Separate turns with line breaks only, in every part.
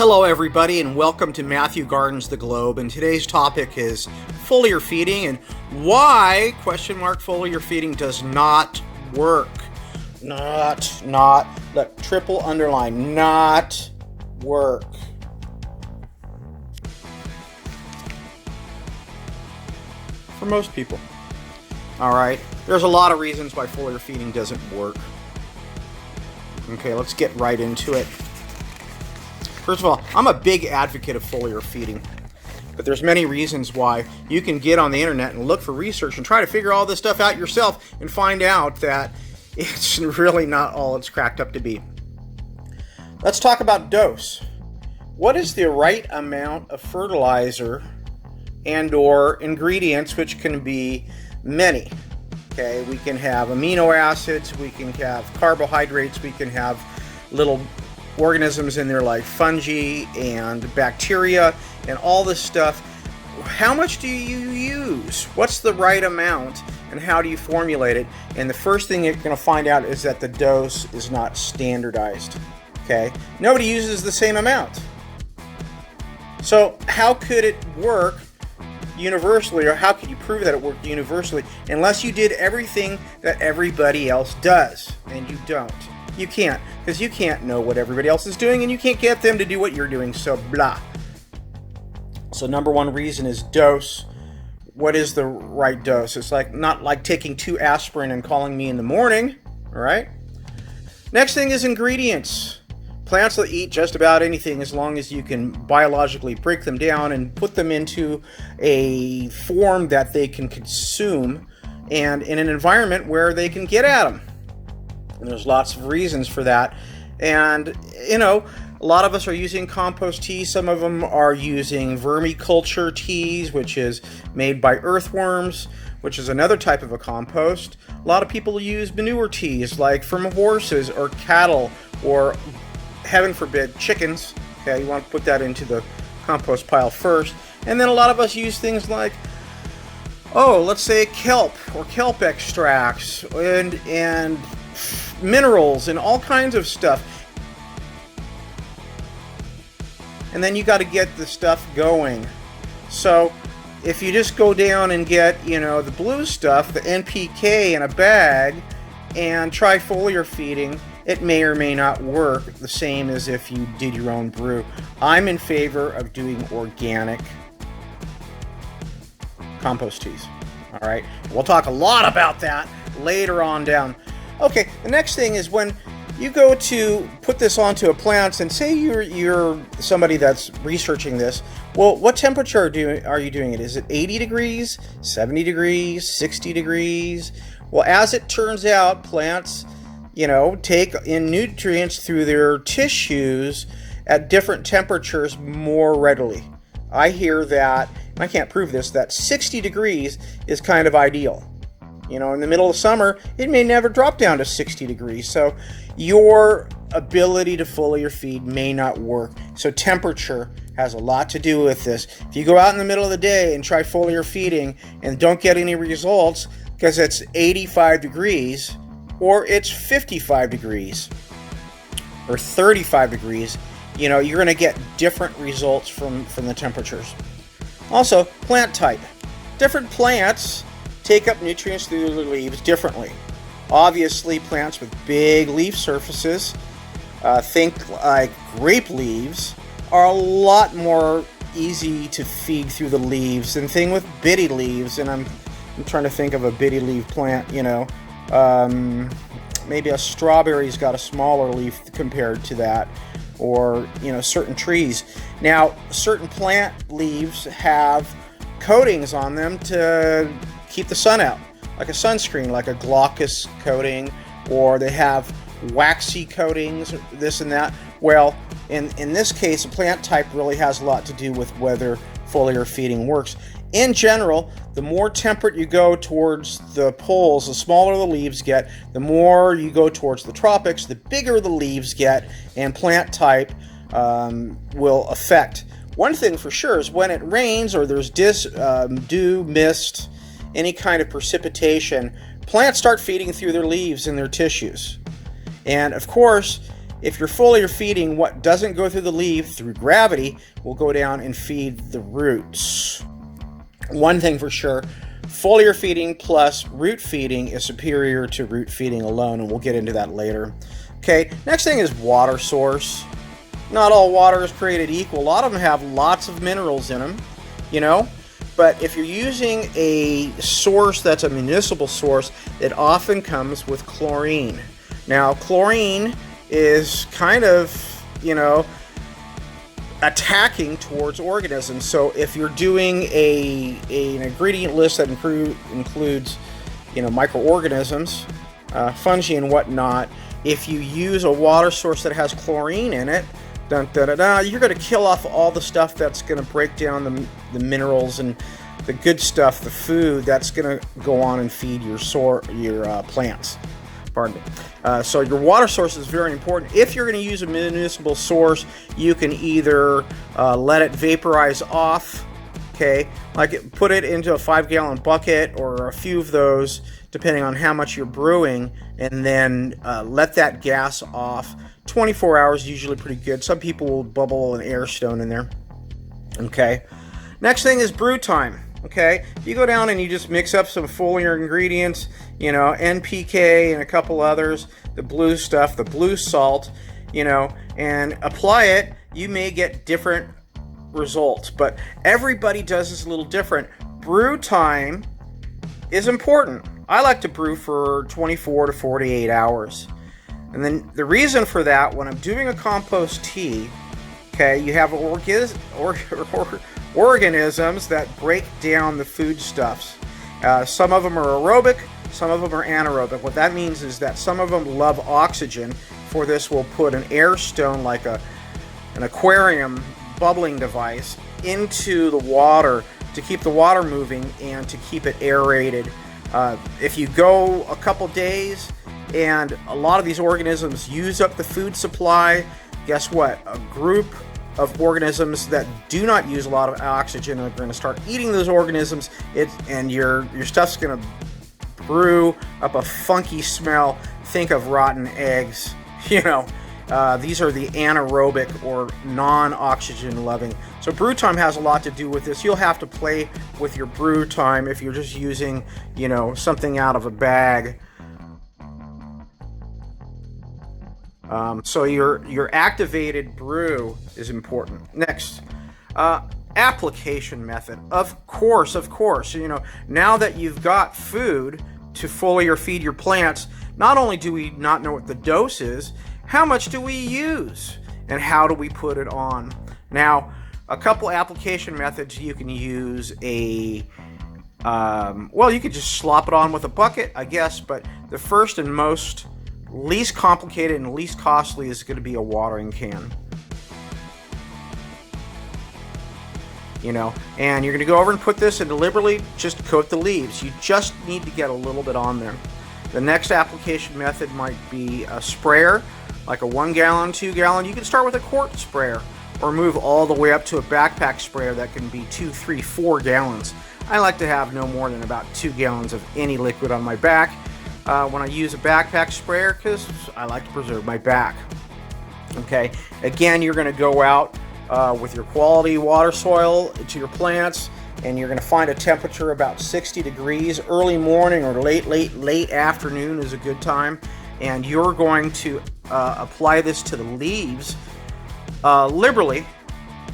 Hello everybody and welcome to Matthew Gardens The Globe, and today's topic is foliar feeding and why foliar feeding does not work. Look, triple underline, not work. For most people. Alright, there's a lot of reasons why foliar feeding doesn't work. Okay, let's get right into it. First of all, I'm a big advocate of foliar feeding, but there's many reasons why. You can get on the internet and look for research and try to figure all this stuff out yourself and find out that it's really not all it's cracked up to be. Let's talk about dose. What is the right amount of fertilizer and or ingredients, which can be many? Okay, we can have amino acids, we can have carbohydrates, we can have little organisms in there like fungi and bacteria and all this stuff. How much do you use? What's the right amount and how do you formulate it? And the first thing you're going to find out is that the dose is not standardized. Okay, nobody uses the same amount. So how could it work universally, or how could you prove that it worked universally unless you did everything that everybody else does? And you don't. You can't, because you can't know what everybody else is doing and you can't get them to do what you're doing, so blah. So number one reason is dose. What is the right dose? It's not like taking 2 aspirin and calling me in the morning, all right? Next thing is ingredients. Plants will eat just about anything as long as you can biologically break them down and put them into a form that they can consume and in an environment where they can get at them. And there's lots of reasons for that. And, you know, a lot of us are using compost tea. Some of them are using vermiculture teas, which is made by earthworms, which is another type of a compost. A lot of people use manure teas, like from horses or cattle or, heaven forbid, chickens. Okay, you want to put that into the compost pile first. And then a lot of us use things like, let's say kelp or kelp extracts and minerals and all kinds of stuff. And then you got to get the stuff going. So if you just go down and get, the blue stuff, the NPK in a bag, and try foliar feeding, it may or may not work the same as if you did your own brew. I'm in favor of doing organic compost teas. All right, we'll talk a lot about that later on down. Okay, the next thing is when you go to put this onto a plant, and say you're somebody that's researching this, well, what temperature are you doing it? Is it 80 degrees, 70 degrees, 60 degrees? Well, as it turns out, plants, take in nutrients through their tissues at different temperatures more readily. I hear that, I can't prove this, that 60 degrees is kind of ideal. In the middle of summer, it may never drop down to 60 degrees. So your ability to foliar feed may not work. So temperature has a lot to do with this. If you go out in the middle of the day and try foliar feeding and don't get any results because it's 85 degrees or it's 55 degrees or 35 degrees, you're going to get different results from the temperatures. Also, plant type. Different plants take up nutrients through their leaves differently. Obviously, plants with big leaf surfaces, think like grape leaves, are a lot more easy to feed through the leaves than thing with bitty leaves. And I'm trying to think of a bitty leaf plant, maybe a strawberry's got a smaller leaf compared to that, or certain trees. Now, certain plant leaves have coatings on them to keep the sun out, like a sunscreen, like a glaucous coating, or they have waxy coatings, this and that. Well, in this case, a plant type really has a lot to do with whether foliar feeding works. In general, the more temperate you go towards the poles, the smaller the leaves get. The more you go towards the tropics, the bigger the leaves get, and plant type will affect. One thing for sure is when it rains or there's dew, mist, any kind of precipitation, plants start feeding through their leaves and their tissues. And of course, if you're foliar feeding, what doesn't go through the leaf through gravity will go down and feed the roots. One thing for sure, foliar feeding plus root feeding is superior to root feeding alone, and we'll get into that later. Okay, next thing is water source. Not all water is created equal. A lot of them have lots of minerals in them, you know. But if you're using a source that's a municipal source, it often comes with chlorine. Now, chlorine is kind of, you know, attacking towards organisms. So if you're doing an ingredient list that includes, you know, microorganisms, fungi and whatnot, if you use a water source that has chlorine in it, you're going to kill off all the stuff that's going to break down the minerals and the good stuff, the food that's going to go on and feed your plants. Pardon me. So your water source is very important. If you're going to use a municipal source, you can either let it vaporize off, okay, like put it into a 5-gallon bucket or a few of those, depending on how much you're brewing, and then let that gas off. 24 hours, usually pretty good. Some people will bubble an air stone in there. Okay. Next thing is brew time. Okay. You go down and you just mix up some foliar ingredients, you know, NPK and a couple others, the blue stuff, the blue salt, you know, and apply it. You may get different results, but everybody does this a little different. Brew time is important. I like to brew for 24 to 48 hours. And then the reason for that, when I'm doing a compost tea, okay, you have organisms that break down the foodstuffs. Some of them are aerobic, some of them are anaerobic. What that means is that some of them love oxygen. For this, we'll put an air stone, like an aquarium bubbling device, into the water to keep the water moving and to keep it aerated. If you go a couple days and a lot of these organisms use up the food supply, guess what? A group of organisms that do not use a lot of oxygen are going to start eating those organisms, and your stuff's going to brew up a funky smell. Think of rotten eggs. You know, these are the anaerobic or non-oxygen loving. So brew time has a lot to do with this. You'll have to play with your brew time if you're just using, you know, something out of a bag. So your activated brew is important. Next, application method. Of course, you know, now that you've got food to foliar feed your plants, not only do we not know what the dose is, how much do we use and how do we put it on? Now, a couple application methods. You can use you could just slop it on with a bucket, I guess, but the first and least complicated and least costly is going to be a watering can. You know, and you're going to go over and put this and deliberately just coat the leaves. You just need to get a little bit on there. The next application method might be a sprayer, like a 1 gallon, 2 gallon. You can start with a quart sprayer or move all the way up to a backpack sprayer that can be 2, 3, 4 gallons. I like to have no more than about 2 gallons of any liquid on my back when I use a backpack sprayer, because I like to preserve my back. Okay, again, you're going to go out with your quality water soil to your plants, and you're going to find a temperature about 60 degrees. Early morning or late afternoon is a good time, and you're going to apply this to the leaves liberally,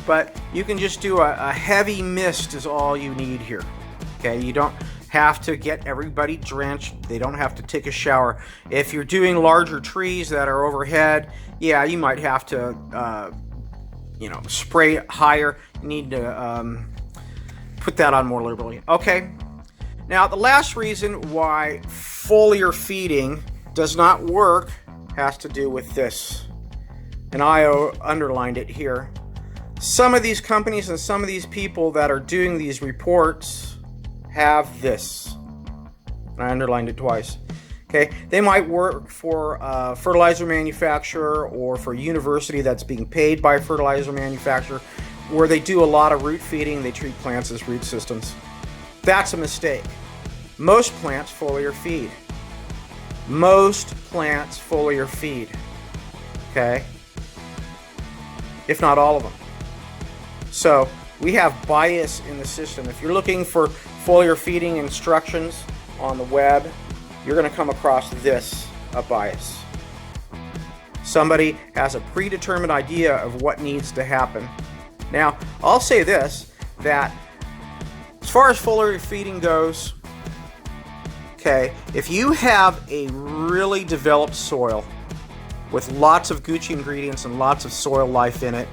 but you can just do a heavy mist is all you need here. Okay, you don't have to get everybody drenched. They don't have to take a shower. If you're doing larger trees that are overhead, yeah, you might have to spray higher. You need to put that on more liberally. Okay, now the last reason why foliar feeding does not work has to do with this, and I underlined it here. Some of these companies and some of these people that are doing these reports have this, and I underlined it twice. Okay, they might work for a fertilizer manufacturer or for a university that's being paid by a fertilizer manufacturer, where they do a lot of root feeding. They treat plants as root systems. That's a mistake. Most plants foliar feed. Most plants foliar feed. Okay? If not all of them. So we have bias in the system. If you're looking for foliar feeding instructions on the web, you're going to come across this, a bias. Somebody has a predetermined idea of what needs to happen. Now, I'll say this, that as far as foliar feeding goes, okay, if you have a really developed soil with lots of Gucci ingredients and lots of soil life in it,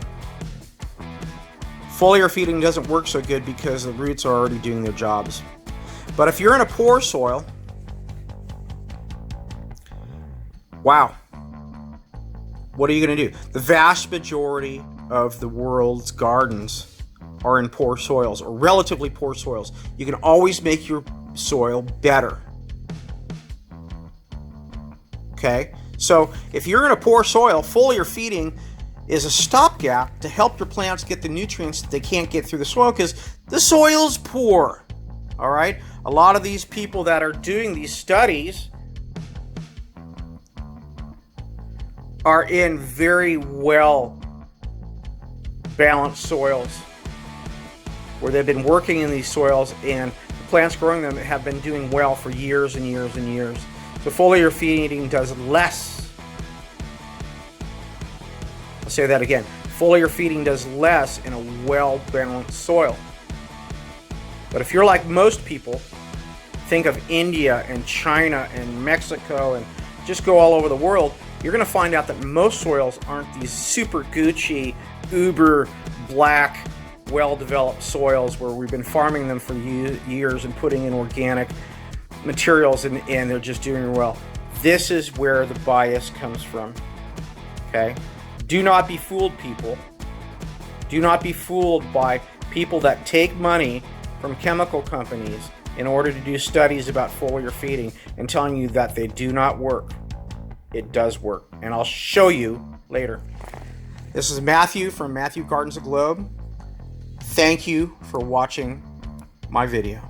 foliar feeding doesn't work so good because the roots are already doing their jobs. But if you're in a poor soil, wow, what are you going to do? The vast majority of the world's gardens are in poor soils, or relatively poor soils. You can always make your soil better. Okay? So if you're in a poor soil, foliar feeding is a stopgap to help your plants get the nutrients that they can't get through the soil because the soil's poor. All right? A lot of these people that are doing these studies are in very well balanced soils where they've been working in these soils and the plants growing them have been doing well for years and years and years. So foliar feeding does less. I'll say that again. Foliar feeding does less in a well-balanced soil. But if you're like most people, think of India and China and Mexico and just go all over the world, you're going to find out that most soils aren't these super Gucci, uber black, well-developed soils where we've been farming them for years and putting in organic materials and they're just doing well. This is where the bias comes from. Okay? Do not be fooled, people. Do not be fooled by people that take money from chemical companies in order to do studies about foliar feeding and telling you that they do not work. It does work, and I'll show you later. This is Matthew from Matthew Gardens Aglobe. Thank you for watching my video.